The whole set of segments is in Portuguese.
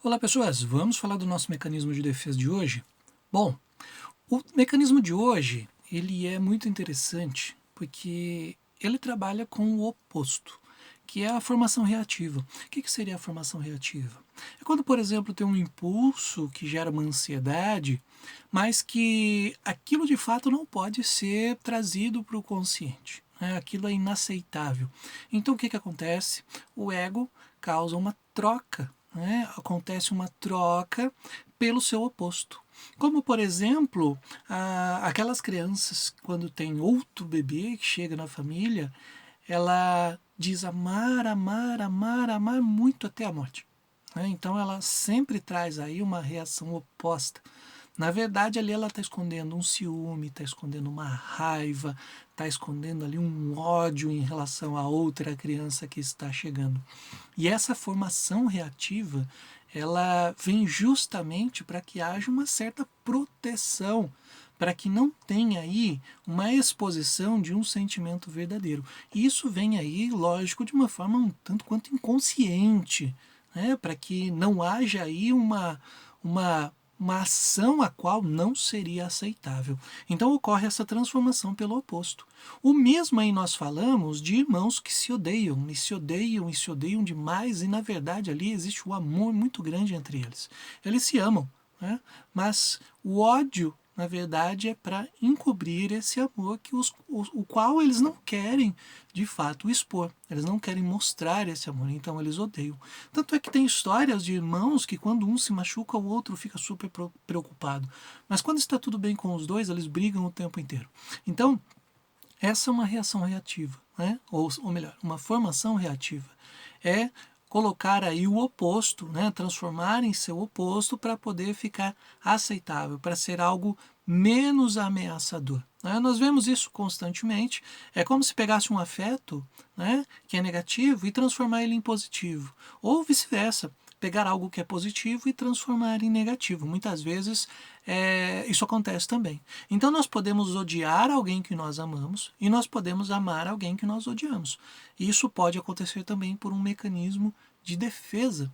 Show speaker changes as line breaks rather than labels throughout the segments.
Olá pessoas, vamos falar do nosso mecanismo de defesa de hoje? Bom, o mecanismo de hoje ele é muito interessante porque ele trabalha com o oposto, que é a formação reativa. O que seria a formação reativa? É quando, por exemplo, tem um impulso que gera uma ansiedade, mas que aquilo de fato não pode ser trazido para o consciente. Aquilo é inaceitável. Então o que acontece? O ego causa uma troca, acontece uma troca pelo seu oposto. Como, por exemplo, aquelas crianças, quando tem outro bebê que chega na família, ela diz amar, amar, amar, amar muito até a morte. Então ela sempre traz aí uma reação oposta. Na verdade, ali ela está escondendo um ciúme, está escondendo uma raiva, está escondendo ali um ódio em relação a outra criança que está chegando. E essa formação reativa, ela vem justamente para que haja uma certa proteção, para que não tenha aí uma exposição de um sentimento verdadeiro. E isso vem aí, lógico, de uma forma um tanto quanto inconsciente, para que não haja aí uma ação a qual não seria aceitável. Então ocorre essa transformação pelo oposto. O mesmo aí nós falamos de irmãos que se odeiam, e se odeiam, e se odeiam demais, e na verdade ali existe um amor muito grande entre eles. Eles se amam, mas o ódio, na verdade, é para encobrir esse amor que o qual eles não querem, de fato, expor. Eles não querem mostrar esse amor, então eles odeiam. Tanto é que tem histórias de irmãos que quando um se machuca, o outro fica super preocupado. Mas quando está tudo bem com os dois, eles brigam o tempo inteiro. Então, essa é uma reação reativa, ou melhor, uma formação reativa. É colocar aí o oposto, transformar em seu oposto para poder ficar aceitável, para ser algo menos ameaçador. Nós vemos isso constantemente. É como se pegasse um afeto, que é negativo, e transformar ele em positivo. Ou vice-versa, pegar algo que é positivo e transformar em negativo. Muitas vezes isso acontece também. Então nós podemos odiar alguém que nós amamos e nós podemos amar alguém que nós odiamos. Isso pode acontecer também por um mecanismo de defesa,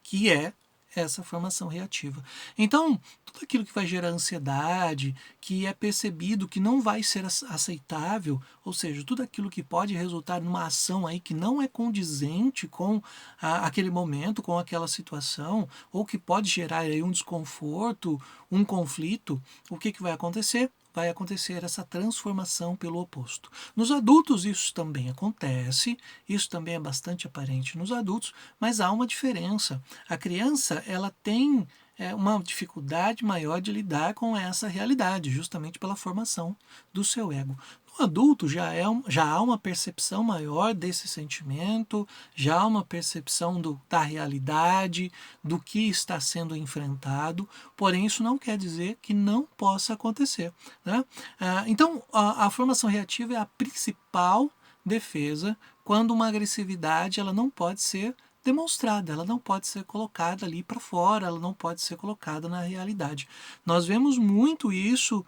que é essa formação reativa. Então, tudo aquilo que vai gerar ansiedade, que é percebido que não vai ser aceitável, ou seja, tudo aquilo que pode resultar numa ação aí que não é condizente com aquele momento, com aquela situação, ou que pode gerar aí um desconforto, um conflito, o que vai acontecer? Vai acontecer essa transformação pelo oposto. Nos adultos isso também acontece, isso também é bastante aparente nos adultos, mas há uma diferença. A criança ela tem uma dificuldade maior de lidar com essa realidade, justamente pela formação do seu ego. No adulto já há uma percepção maior desse sentimento, já há uma percepção da realidade, do que está sendo enfrentado, porém isso não quer dizer que não possa acontecer. Então, a formação reativa é a principal defesa quando uma agressividade ela não pode ser demonstrada, ela não pode ser colocada ali para fora, ela não pode ser colocada na realidade. Nós vemos muito isso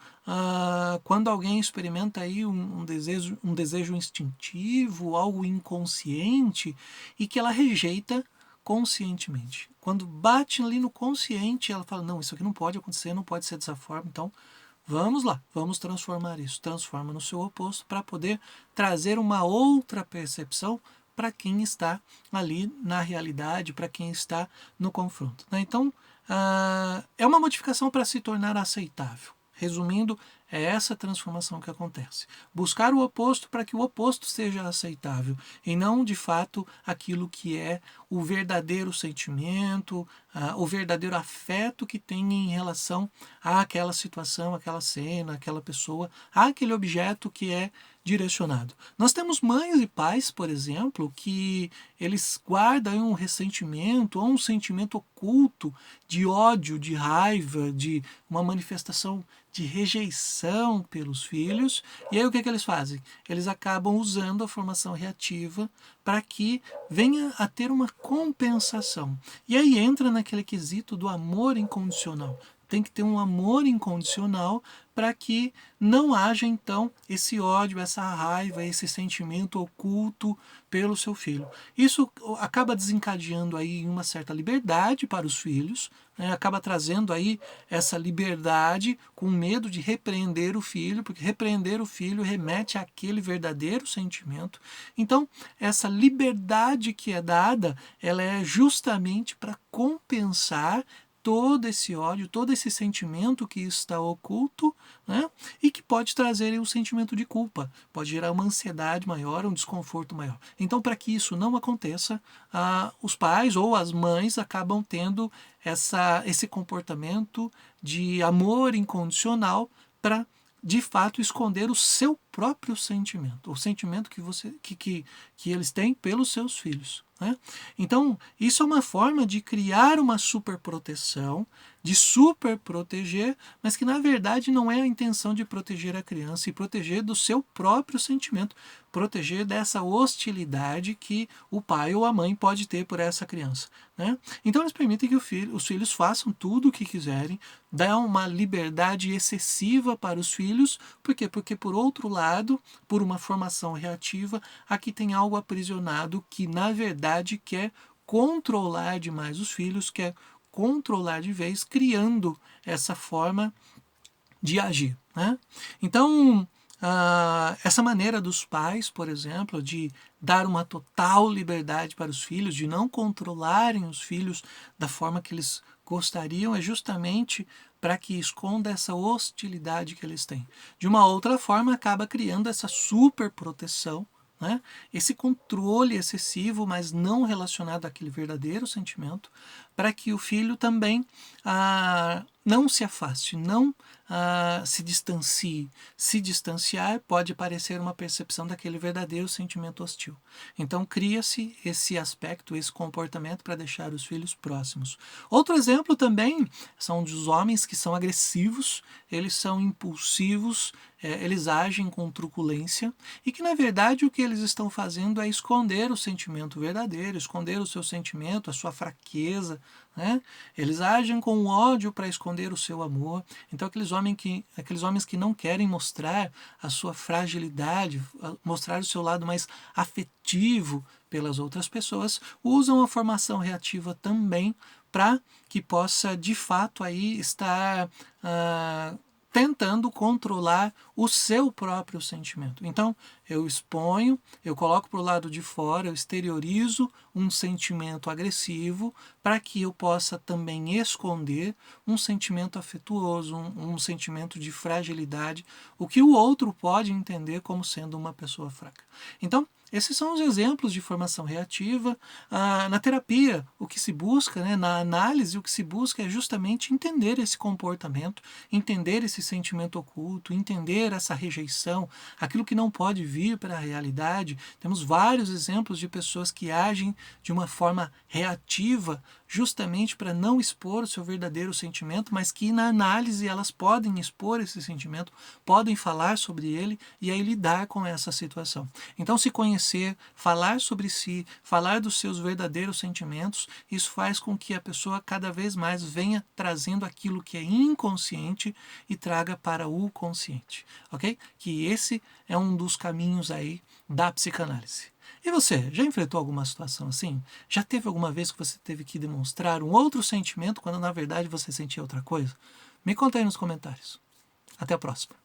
quando alguém experimenta aí um desejo instintivo, algo inconsciente e que ela rejeita conscientemente. Quando bate ali no consciente, ela fala, não, isso aqui não pode acontecer, não pode ser dessa forma, então vamos lá, vamos transformar isso. Transforma no seu oposto para poder trazer uma outra percepção para quem está ali na realidade, para quem está no confronto. Então, é uma modificação para se tornar aceitável. Resumindo, é essa transformação que acontece. Buscar o oposto para que o oposto seja aceitável e não, de fato, aquilo que é o verdadeiro sentimento, o verdadeiro afeto que tem em relação àquela situação, àquela cena, àquela pessoa, àquele objeto que é direcionado. Nós temos mães e pais, por exemplo, que eles guardam um ressentimento ou um sentimento oculto de ódio, de raiva, de uma manifestação de rejeição pelos filhos. E aí o que eles fazem? Eles acabam usando a formação reativa para que venha a ter uma compensação. E aí entra naquele quesito do amor incondicional. tem que ter um amor incondicional para que não haja então esse ódio, essa raiva, esse sentimento oculto pelo seu filho. Isso acaba desencadeando aí uma certa liberdade para os filhos, né? Acaba trazendo aí essa liberdade com medo de repreender o filho, porque repreender o filho remete àquele verdadeiro sentimento. Então, essa liberdade que é dada, ela é justamente para compensar todo esse ódio, todo esse sentimento que está oculto, né? E que pode trazer um sentimento de culpa, pode gerar uma ansiedade maior, um desconforto maior. Então, para que isso não aconteça, os pais ou as mães acabam tendo esse comportamento de amor incondicional para de fato esconder o seu próprio sentimento, o sentimento que eles têm pelos seus filhos. Né? Então, isso é uma forma de criar uma superproteção, de super proteger, mas que na verdade não é a intenção de proteger a criança e proteger do seu próprio sentimento, proteger dessa hostilidade que o pai ou a mãe pode ter por essa criança. Né? Então eles permitem que os filhos façam tudo o que quiserem, dão uma liberdade excessiva para os filhos, por quê? Porque por outro lado, por uma formação reativa, aqui tem algo aprisionado que na verdade quer controlar demais os filhos, quer controlar de vez, criando essa forma de agir. Né? Então, essa maneira dos pais, por exemplo, de dar uma total liberdade para os filhos, de não controlarem os filhos da forma que eles gostariam, é justamente para que esconda essa hostilidade que eles têm. De uma outra forma, acaba criando essa superproteção, né? Esse controle excessivo, mas não relacionado àquele verdadeiro sentimento, para que o filho também não se afaste, não se distancie. Se distanciar pode parecer uma percepção daquele verdadeiro sentimento hostil. Então cria-se esse aspecto, esse comportamento para deixar os filhos próximos. Outro exemplo também são dos homens que são agressivos, eles são impulsivos, eles agem com truculência e que na verdade o que eles estão fazendo é esconder o sentimento verdadeiro, esconder o seu sentimento, a sua fraqueza. Né? Eles agem com ódio para esconder o seu amor. Então aqueles homens que não querem mostrar a sua fragilidade, mostrar o seu lado mais afetivo pelas outras pessoas, usam a formação reativa também para que possa de fato aí estar tentando controlar o seu próprio sentimento. Então, eu exponho, eu coloco para o lado de fora, eu exteriorizo um sentimento agressivo para que eu possa também esconder um sentimento afetuoso, um sentimento de fragilidade, o que o outro pode entender como sendo uma pessoa fraca. Então, esses são os exemplos de formação reativa. Na terapia, o que se busca, né, na análise, o que se busca é justamente entender esse comportamento, entender esse sentimento oculto, entender essa rejeição, aquilo que não pode vir para a realidade. Temos vários exemplos de pessoas que agem de uma forma reativa, justamente para não expor o seu verdadeiro sentimento, mas que na análise elas podem expor esse sentimento, podem falar sobre ele e aí lidar com essa situação. Então, se conhecer, falar sobre si, falar dos seus verdadeiros sentimentos, isso faz com que a pessoa cada vez mais venha trazendo aquilo que é inconsciente e traga para o consciente, ok? Que esse é um dos caminhos aí da psicanálise. E você, já enfrentou alguma situação assim? Já teve alguma vez que você teve que demonstrar um outro sentimento quando na verdade você sentia outra coisa? Me conta aí nos comentários. Até a próxima.